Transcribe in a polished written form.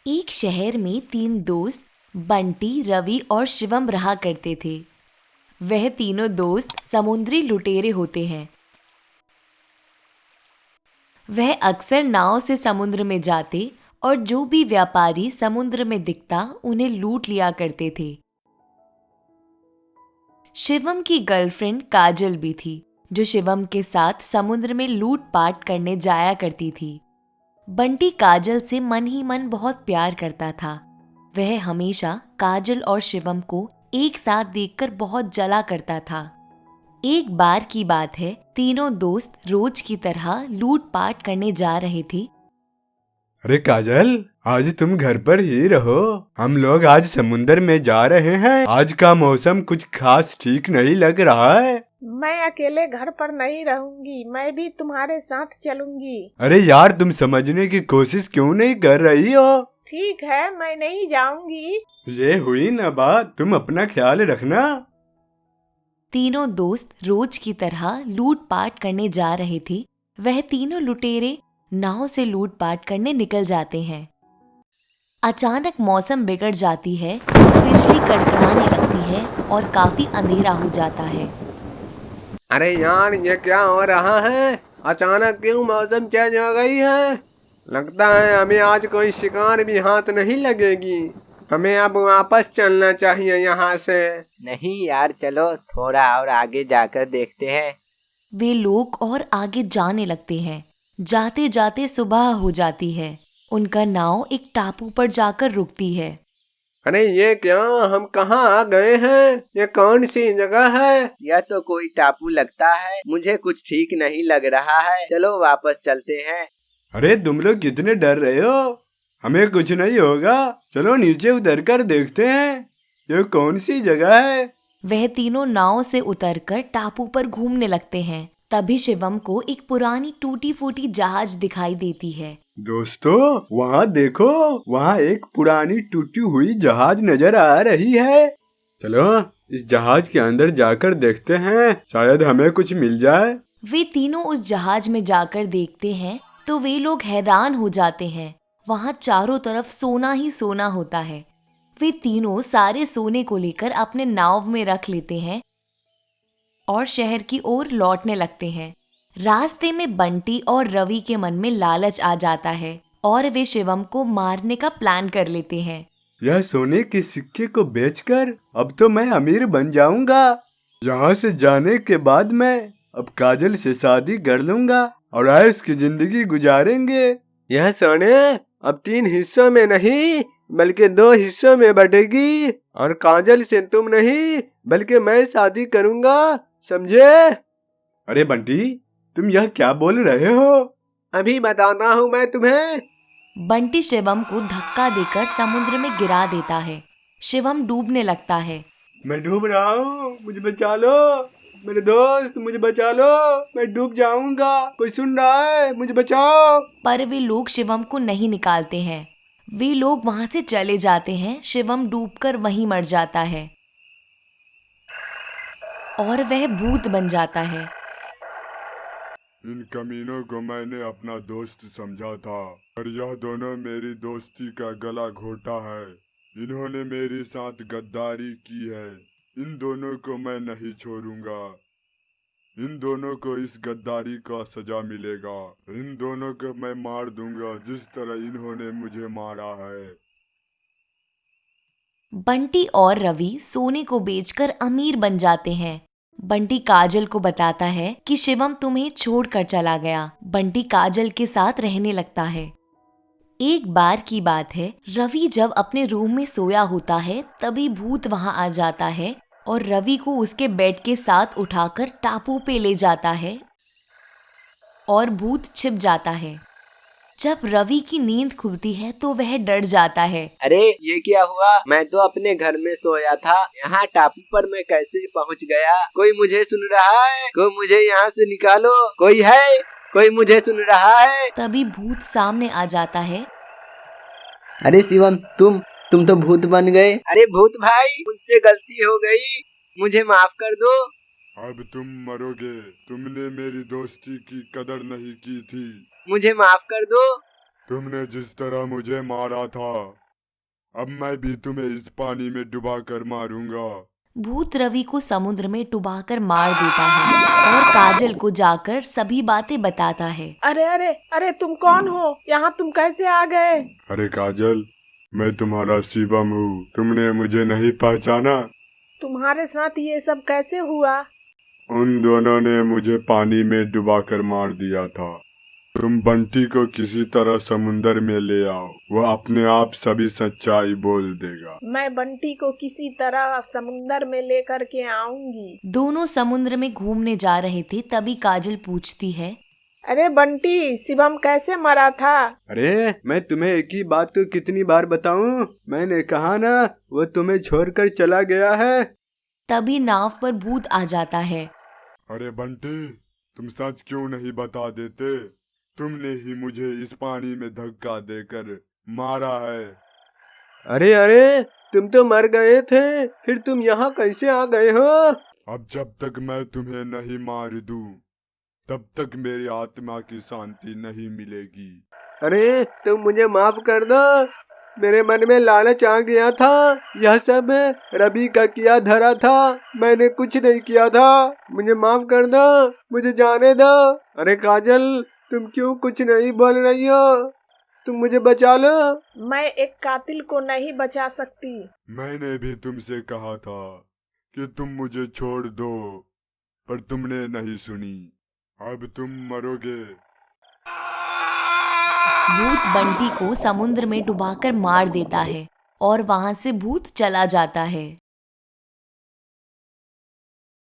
एक शहर में तीन दोस्त बंटी, रवि और शिवम रहा करते थे। वह तीनों दोस्त समुद्री लुटेरे होते हैं। वह अक्सर नाव से समुद्र में जाते और जो भी व्यापारी समुद्र में दिखता उन्हें लूट लिया करते थे। शिवम की गर्लफ्रेंड काजल भी थी, जो शिवम के साथ समुद्र में लूटपाट करने जाया करती थी। बंटी काजल से मन ही मन बहुत प्यार करता था। वह हमेशा काजल और शिवम को एक साथ देखकर बहुत जला करता था। एक बार की बात है, तीनों दोस्त रोज की तरह लूटपाट करने जा रहे थे। अरे काजल, आज तुम घर पर ही रहो। हम लोग आज समुंदर में जा रहे हैं। आज का मौसम कुछ खास ठीक नहीं लग रहा है। मैं अकेले घर पर नहीं रहूंगी, मैं भी तुम्हारे साथ चलूंगी। अरे यार, तुम समझने की कोशिश क्यों नहीं कर रही हो? ठीक है, मैं नहीं जाऊंगी। ये हुई ना बात, तुम अपना ख्याल रखना। तीनों दोस्त रोज की तरह लूटपाट करने जा रहे थे। वह तीनों लुटेरे नाव से लूटपाट करने निकल जाते हैं। अचानक मौसम बिगड़ जाती है, बिजली कड़कड़ाने लगती है और काफी अंधेरा हो जाता है। अरे यार, ये क्या हो रहा है? अचानक क्यों मौसम चेंज हो गई है? लगता है हमें आज कोई शिकार भी हाथ नहीं लगेगी। हमें अब वापस चलना चाहिए यहाँ से। नहीं यार, चलो थोड़ा और आगे जाकर देखते हैं। वे लोग और आगे जाने लगते हैं। जाते जाते सुबह हो जाती है। उनका नाव एक टापू पर जाकर रुकती है। अरे ये क्या, हम कहाँ आ गए हैं? ये कौन सी जगह है? यह तो कोई टापू लगता है। मुझे कुछ ठीक नहीं लग रहा है। चलो वापस चलते हैं। अरे तुम लोग कितने डर रहे हो? हमें कुछ नहीं होगा। चलो नीचे उतर कर देखते हैं, ये कौन सी जगह है। वह तीनों नाव से उतरकर टापू पर घूमने लगते हैं। तभी शिवम को एक पुरानी टूटी फूटी जहाज दिखाई देती है। दोस्तों, वहाँ देखो, वहाँ एक पुरानी टूटी हुई जहाज नजर आ रही है। चलो इस जहाज के अंदर जाकर देखते हैं, शायद हमें कुछ मिल जाए। वे तीनों उस जहाज में जाकर देखते हैं तो वे लोग हैरान हो जाते हैं। वहाँ चारों तरफ सोना ही सोना होता है। वे तीनों सारे सोने को लेकर अपने नाव में रख लेते हैं और शहर की ओर लौटने लगते हैं। रास्ते में बंटी और रवि के मन में लालच आ जाता है और वे शिवम को मारने का प्लान कर लेते हैं। यह सोने के सिक्के को बेचकर अब तो मैं अमीर बन जाऊंगा। यहाँ से जाने के बाद मैं अब काजल से शादी कर लूंगा और ऐश की जिंदगी गुजारेंगे। यह सोने अब 3 हिस्सों में नहीं बल्कि 2 हिस्सों में बटेगी, और काजल से तुम नहीं बल्कि मैं शादी करूँगा, समझे? अरे बंटी, तुम यह क्या बोल रहे हो? अभी बताता हूँ मैं तुम्हें। बंटी शिवम को धक्का देकर समुद्र में गिरा देता है। शिवम डूबने लगता है। मैं डूब रहा हूँ, मुझे बचा लो। मेरे दोस्त, मुझे बचा लो, मैं डूब जाऊंगा। कोई सुन रहा है? मुझे बचाओ। पर वे लोग शिवम को नहीं निकालते हैं। वे लोग वहां से चले जाते हैं। शिवम डूबकर वहीं मर जाता है और वह भूत बन जाता है। इन कमीनों को मैंने अपना दोस्त समझा था, पर यह दोनों मेरी दोस्ती का गला घोटा है। इन्होंने मेरे साथ गद्दारी की है। इन दोनों को मैं नहीं छोड़ूंगा। इन दोनों को इस गद्दारी का सजा मिलेगा। इन दोनों को मैं मार दूंगा जिस तरह इन्होंने मुझे मारा है। बंटी और रवि सोने को बेचकर अमीर बन जाते हैं। बंटी काजल को बताता है कि शिवम तुम्हें छोड़कर चला गया। बंटी काजल के साथ रहने लगता है। एक बार की बात है, रवि जब अपने रूम में सोया होता है तभी भूत वहां आ जाता है और रवि को उसके बेड के साथ उठाकर टापू पे ले जाता है और भूत छिप जाता है। जब रवि की नींद खुलती है तो वह डर जाता है। अरे ये क्या हुआ? मैं तो अपने घर में सोया था, यहाँ टापू पर मैं कैसे पहुँच गया? कोई मुझे सुन रहा है? कोई मुझे यहाँ से निकालो। कोई है? कोई मुझे सुन रहा है? तभी भूत सामने आ जाता है। अरे शिवम, तुम तो भूत बन गए। अरे भूत भाई, मुझसे गलती हो गई, मुझे माफ कर दो। अब तुम मरोगे। तुमने मेरी दोस्ती की कदर नहीं की थी। मुझे माफ कर दो। तुमने जिस तरह मुझे मारा था, अब मैं भी तुम्हें इस पानी में डुबा कर मारूंगा। भूत रवि को समुद्र में डुबाकर मार देता है और काजल को जाकर सभी बातें बताता है। अरे अरे अरे, तुम कौन हो? यहाँ तुम कैसे आ गए? अरे काजल, मैं तुम्हारा शिवम हूँ, तुमने मुझे नहीं पहचाना? तुम्हारे साथ ये सब कैसे हुआ? उन दोनों ने मुझे पानी में डुबाकर मार दिया था। तुम बंटी को किसी तरह समुंदर में ले आओ, वो अपने आप सभी सच्चाई बोल देगा। मैं बंटी को किसी तरह समुंदर में लेकर के आऊंगी। दोनों समुद्र में घूमने जा रहे थे, तभी काजल पूछती है, अरे बंटी, शिवम कैसे मरा था? अरे मैं तुम्हें एक ही बात तो कितनी बार बताऊं, मैंने कहा ना वो तुम्हें छोड़कर चला गया है। तभी नाव पर भूत आ जाता है। अरे बंटी, तुम सच क्यों नहीं बता देते? तुमने ही मुझे इस पानी में धक्का देकर मारा है। अरे अरे, तुम तो मर गए थे, फिर तुम यहाँ कैसे आ गए हो? अब जब तक मैं तुम्हें नहीं मार दूं, तब तक मेरी आत्मा की शांति नहीं मिलेगी। अरे तुम मुझे माफ कर दो, मेरे मन में लालच आ गया था, यह सब रवि का किया धरा था, मैंने कुछ नहीं किया था, मुझे माफ कर दो, मुझे जाने दो। अरे काजल, तुम क्यों कुछ नहीं बोल रही हो? तुम मुझे बचा लो। मैं एक कातिल को नहीं बचा सकती। मैंने भी तुमसे कहा था कि तुम मुझे छोड़ दो, पर तुमने नहीं सुनी। अब तुम मरोगे। भूत बंटी को समुद्र में डुबाकर मार देता है और वहां से भूत चला जाता है।